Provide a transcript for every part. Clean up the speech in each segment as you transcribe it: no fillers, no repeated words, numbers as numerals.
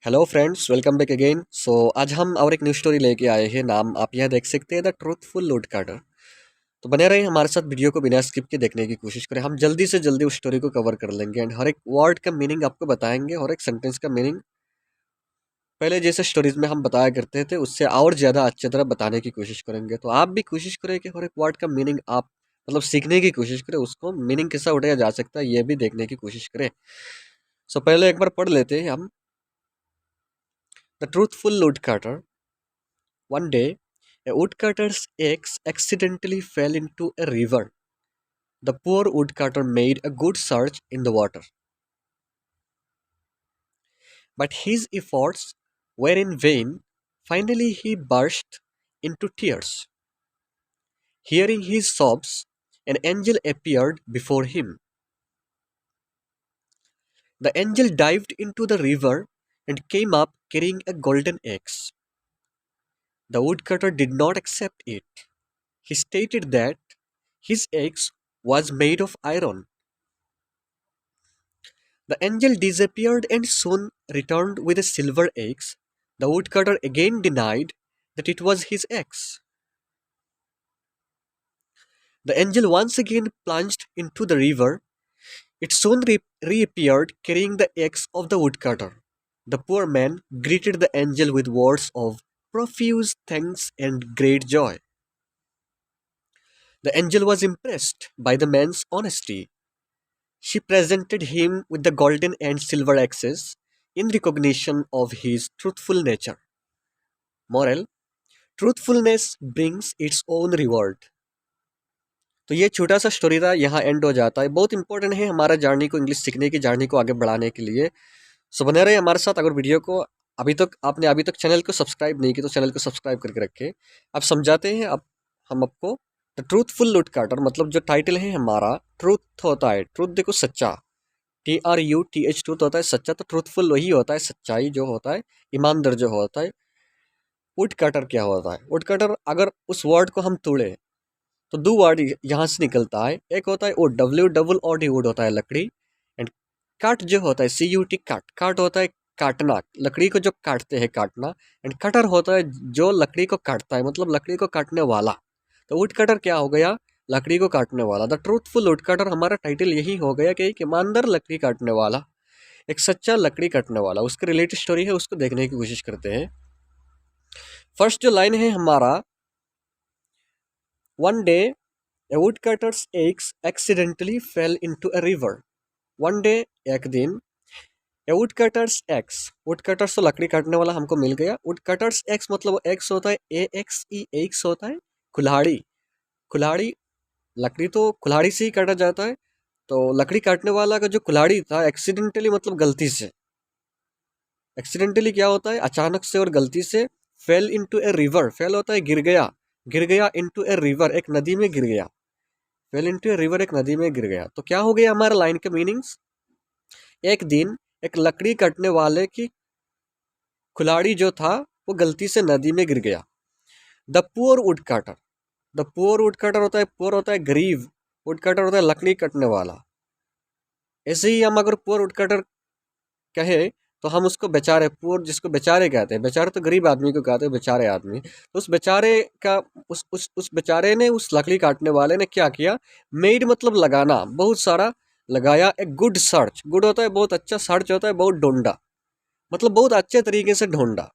Hello friends, welcome back again. आज हम और एक न्यू स्टोरी लेके आए हैं। नाम आप यहाँ देख सकते हैं, द ट्रूथफुल वुड कटर। तो बने रहे हमारे साथ, वीडियो को बिना स्किप के देखने की कोशिश करें। हम जल्दी से जल्दी उस स्टोरी को कवर कर लेंगे एंड हर एक वर्ड का मीनिंग आपको बताएंगे, हर एक सेंटेंस का मीनिंग पहले जैसे स्टोरीज में हम बताया करते थे उससे और ज़्यादा अच्छी तरह बताने की कोशिश करेंगे। तो आप भी कोशिश करें कि हर एक वर्ड का मीनिंग आप मतलब सीखने की कोशिश करें, उसको मीनिंग कैसा उठाया जा सकता है ये भी देखने की कोशिश करें। पहले एक बार पढ़ लेते हैं हम। The truthful would cutter. One day, a woodcutter's axe accidentally fell into a river. The poor woodcutter made a good search in the water, but his efforts were in vain. Finally, he burst into tears. Hearing his sobs, an angel appeared before him. The angel dived into the river and came up carrying a golden axe. The woodcutter did not accept it. He stated that his axe was made of iron. The angel disappeared and soon returned with a silver axe. The woodcutter again denied that it was his axe. The angel once again plunged into the river. It soon reappeared carrying the axe of the woodcutter. The poor man greeted the angel with words of profuse thanks and great joy. The angel was impressed by the man's honesty. She presented him with the golden and silver axes in recognition of his truthful nature. Moral: Truthfulness brings its own reward. तो ये छोटा सा story था, यहाँ and हो जाता है। बहुत इंपॉर्टेंट है हमारा जर्नी को, इंग्लिश सीखने की जर्नी को आगे बढ़ाने के लिए। बने रहे हमारे साथ। अगर वीडियो को अभी तक चैनल को सब्सक्राइब नहीं किया तो चैनल को सब्सक्राइब करके रखें। अब समझाते हैं। अब हम आपको द ट्रूथफुल वुड कटर, मतलब जो टाइटल है हमारा, ट्रूथ होता है। ट्रूथ देखो सच्चा, TRUTH, ट्रूथ होता है सच्चा। तो ट्रूथफुल वही होता है, सच्चाई जो होता है, ईमानदार जो होता है। वुड कटर क्या होता है? वुड कटर, अगर उस वर्ड को हम तोड़े तो दो वर्ड यहाँ से निकलता है। एक होता है वुड, WOOD वुड होता है लकड़ी। एंड काट जो होता है CUT, काट। काट होता है काटना, लकड़ी को जो काटते हैं काटना। एंड कटर होता है जो लकड़ी को काटता है, मतलब लकड़ी को काटने वाला। तो वुड कटर क्या हो गया? लकड़ी को काटने वाला। द ट्रूथफुल वुड कटर, हमारा टाइटल यही हो गया कि एक ईमानदार लकड़ी काटने वाला, एक सच्चा लकड़ी काटने वाला। उसके रिलेटेड स्टोरी है, उसको देखने की कोशिश करते हैं। फर्स्ट जो लाइन है हमारा, one day a woodcutter's axe accidentally fell into a river. One day, एक दिन, a woodcutter's axe, woodcutters तो लकड़ी काटने वाला हमको मिल गया। woodcutter's axe मतलब axe होता है AXE, axe होता है कुल्हाड़ी। कुल्हाड़ी, लकड़ी तो कुल्हाड़ी से ही काटा जाता है। तो लकड़ी काटने वाला का जो कुल्हाड़ी था, एक्सीडेंटली मतलब गलती से। एक्सीडेंटली क्या होता है? अचानक से और गलती से। Fail into a river, fail होता है गिर गया। गिर गया इनटू ए रिवर, एक नदी में गिर गया। फेल इनटू ए रिवर, एक नदी में गिर गया। तो क्या हो गया हमारा लाइन के मीनिंग्स? एक दिन एक लकड़ी काटने वाले की कुल्हाड़ी जो था वो गलती से नदी में गिर गया। The poor would cutter, the poor would cutter होता है, पुअर होता है गरीब, वुड कटर होता है लकड़ी काटने वाला। ऐसे ही हम अगर पुअर वुड कटर कहे तो हम उसको बेचारे, पुअर जिसको बेचारे कहते हैं, बेचारे तो गरीब आदमी को कहते हैं बेचारे आदमी। तो उस बेचारे का, उस बेचारे ने, उस लकड़ी काटने वाले ने क्या किया? मेड मतलब लगाना, बहुत सारा लगाया। ए गुड सर्च, गुड होता है बहुत अच्छा, सर्च होता है बहुत ढूंढा, मतलब बहुत अच्छे तरीके से ढूंढा।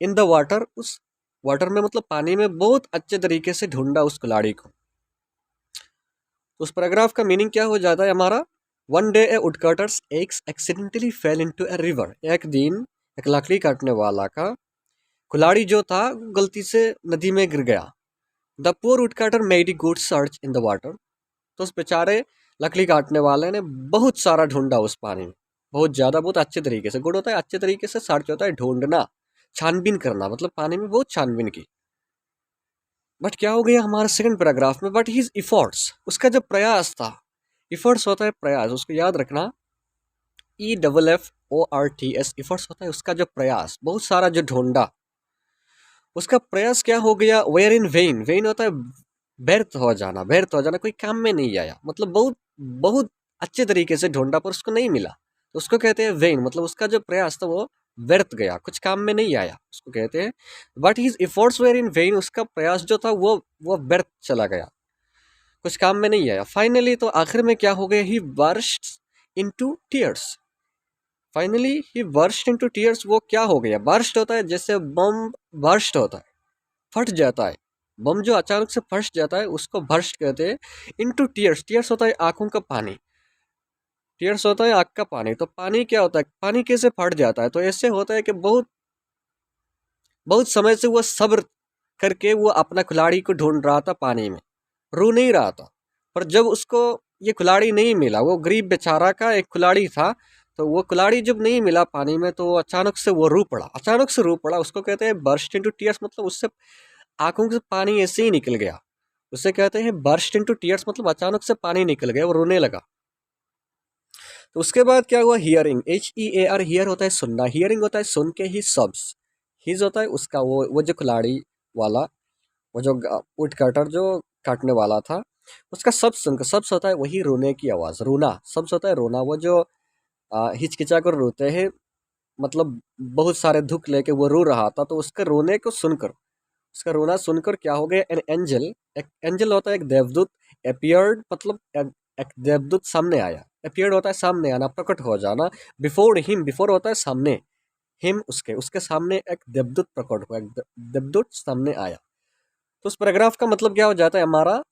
इन द वाटर, उस वाटर में मतलब पानी में बहुत अच्छे तरीके से ढूंढा उस कुल्हाड़ी को। तो उस पैराग्राफ का मीनिंग क्या हो जाता है हमारा? वन डे ए वुडकटर्स एक्स accidentally fell into a river. एक दिन एक लकड़ी काटने वाला का कुल्हाड़ी जो था गलती से नदी में गिर गया। The poor woodcutter made a good search in the water. तो उस बेचारे लकड़ी काटने वाले ने बहुत सारा ढूंढा उस पानी में, बहुत ज़्यादा, बहुत अच्छे तरीके से। गुड होता है अच्छे तरीके से, सर्च होता है ढूंढना, छानबीन करना, मतलब पानी में बहुत छानबीन की। बट क्या हो गया हमारे सेकंड पैराग्राफ में? बट हिज इफर्ट्स, उसका जो प्रयास था, इफर्ट्स होता है प्रयास, उसको याद रखना। EFFORTS, इफर्ट्स होता है उसका जो प्रयास, बहुत सारा जो ढूंढा, उसका प्रयास क्या हो गया? वेयर इन वेन, वेन होता है व्यर्थ हो जाना, व्यर्थ हो जाना, कोई काम में नहीं आया, मतलब बहुत बहुत अच्छे तरीके से ढूंढा पर उसको नहीं मिला। तो उसको कहते हैं वेन, मतलब उसका जो प्रयास था वो व्यर्थ गया, कुछ काम में नहीं आया, उसको कहते हैं but his efforts were in vain, उसका प्रयास जो था वो व्यर्थ चला गया, कुछ काम में नहीं आया। फाइनली तो आखिर में क्या हो गया, he burst into tears, finally he burst into tears. वो क्या हो गया, बर्स्ट होता है जैसे बम बर्स्ट होता है, फट जाता है, बम जो अचानक से फट जाता है उसको बर्स्ट कहते हैं। इनटू टीयर्स, टीयर्स होता है आंखों का पानी, टीयर्स होता है आंख का पानी। तो पानी क्या होता है, पानी कैसे फट जाता है, तो ऐसे होता है कि बहुत बहुत समय से वो सब्र करके वो अपना खिलाड़ी को ढूंढ रहा था पानी में, रो नहीं रहा था, पर जब उसको ये खिलाड़ी नहीं मिला, वो गरीब बेचारा का एक खिलाड़ी था, तो वो खिलाड़ी जब नहीं मिला पानी में तो अचानक से वो रो पड़ा, अचानक से रो पड़ा, उसको कहते हैं बर्स्ट इनटू टीयर्स, मतलब उससे आंखों से पानी ऐसे ही निकल गया, उसे कहते हैं बर्स्ट इनटू टीयर्स, मतलब अचानक से पानी निकल गया, वो रोने लगा। तो उसके बाद क्या हुआ, हियरिंग, HEAR, हियर होता है सुनना, हियरिंग होता है सुन के, ही सब्स, हिज होता है उसका, वो जो खिलाड़ी वाला, वो जो वुड कटर जो काटने वाला था, उसका शब्द सुनकर, शब्द होता है वही रोने की आवाज़, रोना, शब्द होता है रोना, वो जो हिचकिचा कर रोते हैं, मतलब बहुत सारे दुख लेके वो रो रहा था, तो उसके रोने को सुनकर, उसका रोना सुनकर क्या हो गया, एन एंजल, एक एंजल होता है एक देवदूत, अपीयर्ड मतलब एक देवदूत सामने आया, अपीयर्ड होता है सामने आना, प्रकट हो जाना, बिफोर हिम, बिफोर होता है सामने, हिम उसके, उसके सामने एक देवदूत प्रकट हुआ, एक देवदूत सामने आया। तो उस पैराग्राफ का मतलब क्या हो जाता है हमारा,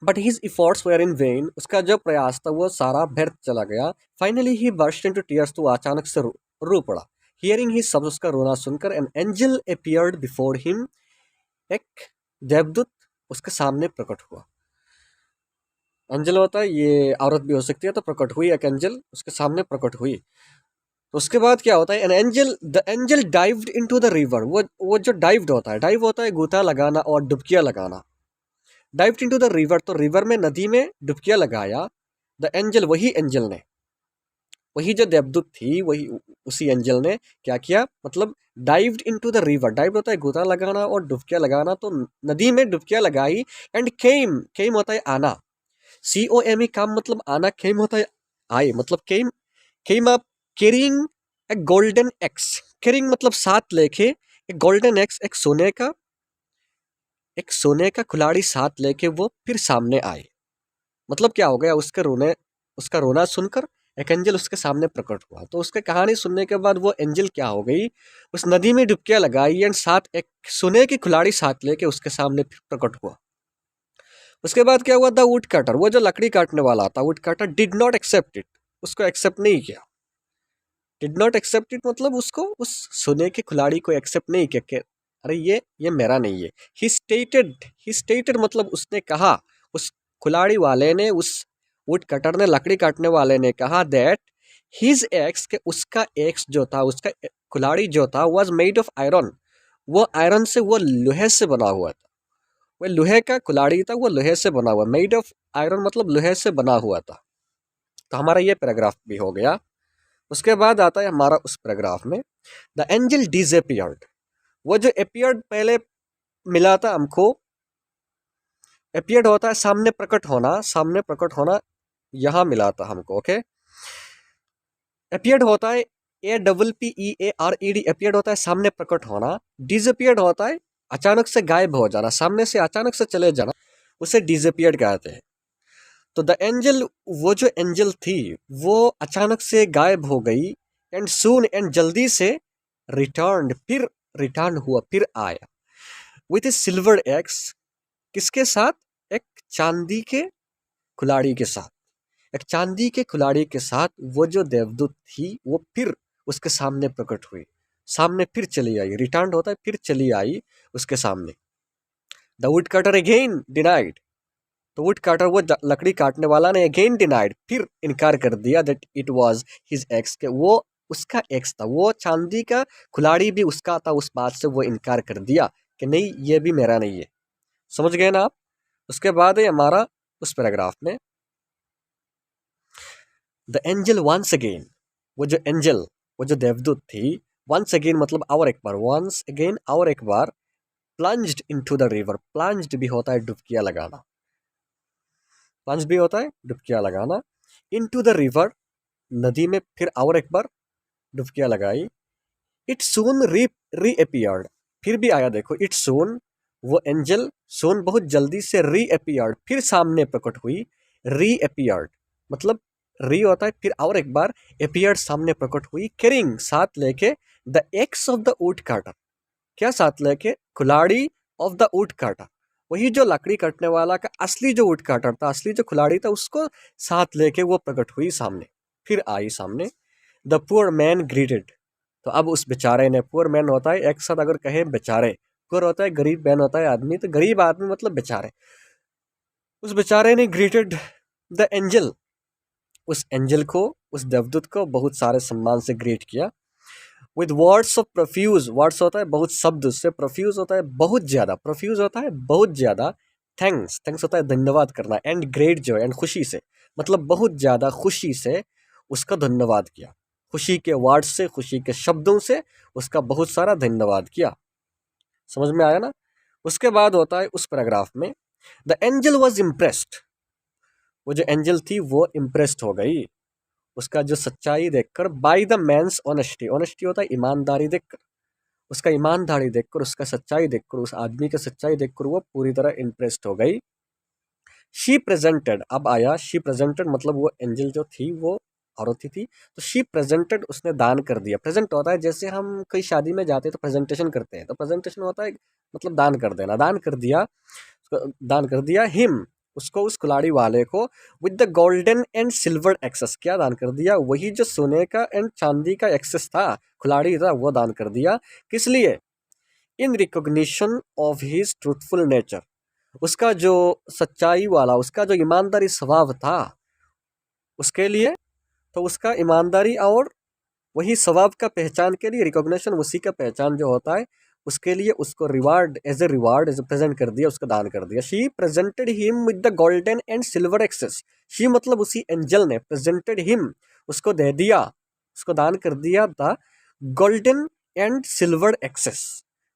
but his efforts were in vain, उसका जो प्रयास था वो सारा व्यर्थ चला गया। Finally he burst into tears, तो अचानक से रो पड़ा। हियरिंग ही सब, उसका रोना सुनकर, an angel appeared before him, एक देवदूत उसके सामने प्रकट हुआ। एंजल होता है ये औरत भी हो सकती है, तो प्रकट हुई एक एंजल उसके सामने प्रकट हुई। तो उसके बाद क्या होता है, an angel, the angel dived into the river, वो जो डाइव्ड होता है, डाइव होता है गोता लगाना और डुबकियां लगाना, डाइव्ड इनटू द रिवर, तो रिवर में, नदी में डुबकियां लगाया। द एंजल, वही एंजल ने, वही जो देवदूत थी, वही उसी एंजल ने क्या किया, मतलब dived into the river, dive होता है गोता लगाना और डुबकियां लगाना, तो नदी में डुबकियां लगाई। एंड केम, केम होता है आना, COME काम मतलब आना, केम होता है आए, मतलब केम, केम आप carrying a golden x, carrying मतलब साथ लेके, एक गोल्डन एक्स, एक सोने का, एक सोने का कुल्हाड़ी साथ लेके वो फिर सामने आए। मतलब क्या हो गया, उसके रोने, उसका रोना सुनकर एक एंजल उसके सामने प्रकट हुआ। तो उसके कहानी सुनने के बाद वो एंजल क्या हो गई, उस नदी में डुबकियां लगाई एंड साथ एक सोने की कुल्हाड़ी साथ लेके उसके सामने फिर प्रकट हुआ। उसके बाद क्या हुआ, द वुड कटर, वो जो लकड़ी काटने वाला था, wood cutter did not accept it, उसको एक्सेप्ट नहीं किया। डिड नॉट एक्सेप्ट इट मतलब उसको, उस सोने की कुल्हाड़ी को एक्सेप्ट नहीं किया कि अरे ये मेरा नहीं है। ही स्टेटेड मतलब उसने कहा, उस कुल्हाड़ी वाले ने, उस वुड कटर ने, लकड़ी काटने वाले ने कहा दैट हिज एक्स, के उसका एक्स जो था, उसका कुल्हाड़ी जो था, वाज मेड ऑफ आयरन, वो आयरन से, वो लोहे से बना हुआ था, वो लोहे का कुल्हाड़ी था, वो लोहे से बना हुआ, मेड ऑफ आयरन मतलब लोहे से बना हुआ था। तो हमारा ये पैराग्राफ भी हो गया। उसके बाद आता है हमारा उस पैराग्राफ में, द एंजल डिसअपियर्ड, वो जो अपियर्ड पहले मिला था हमको, अपियर्ड होता है सामने प्रकट होना, सामने प्रकट होना, यहाँ मिला था हमको, ओके। अपियर्ड होता है APPEARED, अपियर्ड होता है सामने प्रकट होना, डिसअपियर्ड होता है अचानक से गायब हो जाना, सामने से अचानक से चले जाना, उसे डिसअपियर्ड कहते हैं। तो द एंजल, वो जो एंजल थी वो अचानक से गायब हो गई, एंड सून, एंड जल्दी से, रिटर्न, फिर रिटर्न हुआ, फिर आया, विथ ए सिल्वर एक्स, किसके साथ, एक चांदी के कुल्हाड़ी के साथ, एक चांदी के कुल्हाड़ी के साथ वो जो देवदूत थी वो फिर उसके सामने प्रकट हुई, सामने फिर चली आई, रिटर्न होता है फिर चली आई उसके सामने। The wood cutter again denied, तो वुड काटर, वो लकड़ी काटने वाला ने अगेन डिनाइड, फिर इनकार कर दिया, that it was his ex, के वो उसका एक्स था, वो चांदी का खिलाड़ी भी उसका था, उस बात से वो इनकार कर दिया कि नहीं ये भी मेरा नहीं है। समझ गए ना आप। उसके बाद है हमारा उस पैराग्राफ में, द एंजल वंस अगेन, वो जो एंजल, वो जो देवदूत थी, वंस अगेन मतलब और एक बार, वंस अगेन और एक बार, plunged into the river, plunged भी होता है डुबकियां लगाना, प्लंज भी होता है डुबकियां लगाना, इनटू द रिवर, नदी में फिर और एक बार डुबकियां लगाई, इट सून रीअपियर्ड, फिर भी आया, देखो इट सून, वो एंजल सून बहुत जल्दी से रीअपियर्ड, फिर सामने प्रकट हुई, रीअपियर्ड मतलब री होता है फिर और एक बार, अपियर्ड सामने प्रकट हुई, कैरिंग साथ लेके the x of the wood Carter, क्या साथ लेके, कुल्हाड़ी ऑफ द वुड काटर, वही जो लकड़ी काटने वाला का असली जो वुड काटर था, असली जो कुल्हाड़ी था, उसको साथ लेके वो प्रकट हुई सामने, फिर आई सामने। द पुअर मैन ग्रीटेड, तो अब उस बेचारे ने, पुअर मैन होता है एक साथ अगर कहे बेचारे, पुअर होता है गरीब, मैन होता है आदमी, तो गरीब आदमी मतलब बेचारे, उस बेचारे ने ग्रीटेड द एंजल, उस एंजल को, उस देवदूत को बहुत सारे सम्मान से ग्रीट किया। With words of profuse, words होता है बहुत शब्द, उससे प्रोफ्यूज होता है बहुत ज़्यादा, प्रोफ्यूज होता है बहुत ज़्यादा, थैंक्स, थैंक्स होता है धन्यवाद करना, एंड ग्रेट जो एंड खुशी से, मतलब बहुत ज़्यादा खुशी से उसका धन्यवाद किया, खुशी के वर्ड से, खुशी के शब्दों से उसका बहुत सारा धन्यवाद किया। समझ में आया ना? उसके बाद होता है उस पैराग्राफ में, द एंजल वॉज इम्प्रेस्ड, वो जो एंजल थी वो इम्प्रेस्ड हो गई उसका जो सच्चाई देखकर, by the man's honesty, honesty होता है ईमानदारी देखकर, उसका ईमानदारी देखकर, उसका सच्चाई देखकर, उस आदमी की सच्चाई देखकर वो पूरी तरह इम्प्रेस्ड हो गई। शी प्रेजेंटेड, अब आया शी प्रेजेंटेड, मतलब वो एंजल जो थी वो औरत ही थी, तो शी प्रेजेंटेड, उसने दान कर दिया। प्रेजेंट होता है जैसे हम कहीं शादी में जाते हैं तो प्रेजेंटेशन करते हैं, तो प्रेजेंटेशन होता है मतलब दान कर देना, दान कर दिया, दान कर दिया हिम, उसको, उस कुल्हाड़ी वाले को, with the golden and silver axes, क्या दान कर दिया, वही जो सोने का एंड चांदी का एक्सेस था, कुल्हाड़ी था, वो दान कर दिया। किस लिए? In recognition of his truthful nature, उसका जो सच्चाई वाला, उसका जो ईमानदारी स्वभाव था उसके लिए, तो उसका ईमानदारी और वही स्वभाव का पहचान के लिए, रिकॉग्निशन उसी का पहचान जो होता है उसके लिए, उसको reward, reward as a present कर दिया, उसका दान कर दिया। She presented him with the golden and silver axes, she मतलब उसी एंजल ने, प्रेजेंटेड हिम उसको दे दिया, उसको दान कर दिया था, गोल्डन एंड सिल्वर एक्सेस,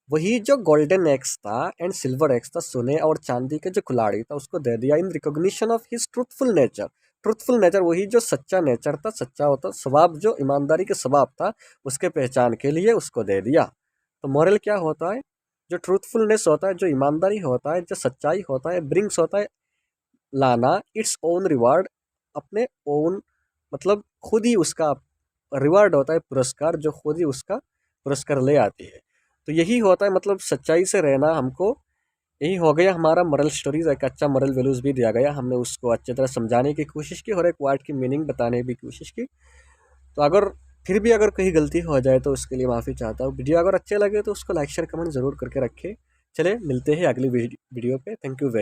वही जो गोल्डन एक्स था एंड सिल्वर एक्स था, सोने और चांदी के जो कुल्हाड़ी था, उसको दे दिया, in recognition of his truthful nature, truthful nature वही जो सच्चा नेचर था, सच्चा होता स्वभाव, जो ईमानदारी के स्वभाव था, उसके पहचान के लिए उसको दे दिया। तो मॉरल क्या होता है? जो ट्रूथफुलनेस होता है, जो ईमानदारी होता है, जो सच्चाई होता है, ब्रिंग्स होता है लाना इट्स ओन रिवार्ड, अपने ओन मतलब खुद ही उसका रिवार्ड होता है, पुरस्कार, जो खुद ही उसका पुरस्कार ले आती है। तो यही होता है मतलब सच्चाई से रहना हमको, यही हो गया हमारा मॉरल स्टोरीज, एक अच्छा मॉरल वैल्यूज़ भी दिया गया, हमने उसको अच्छी तरह समझाने की कोशिश की और एक वर्ड की मीनिंग बताने की कोशिश की। तो अगर फिर भी अगर कहीं गलती हो जाए तो उसके लिए माफ़ी चाहता हूँ। वीडियो अगर अच्छे लगे तो उसको लाइक शेयर कमेंट ज़रूर करके रखें। चले मिलते हैं अगली वीडियो पे। Thank you very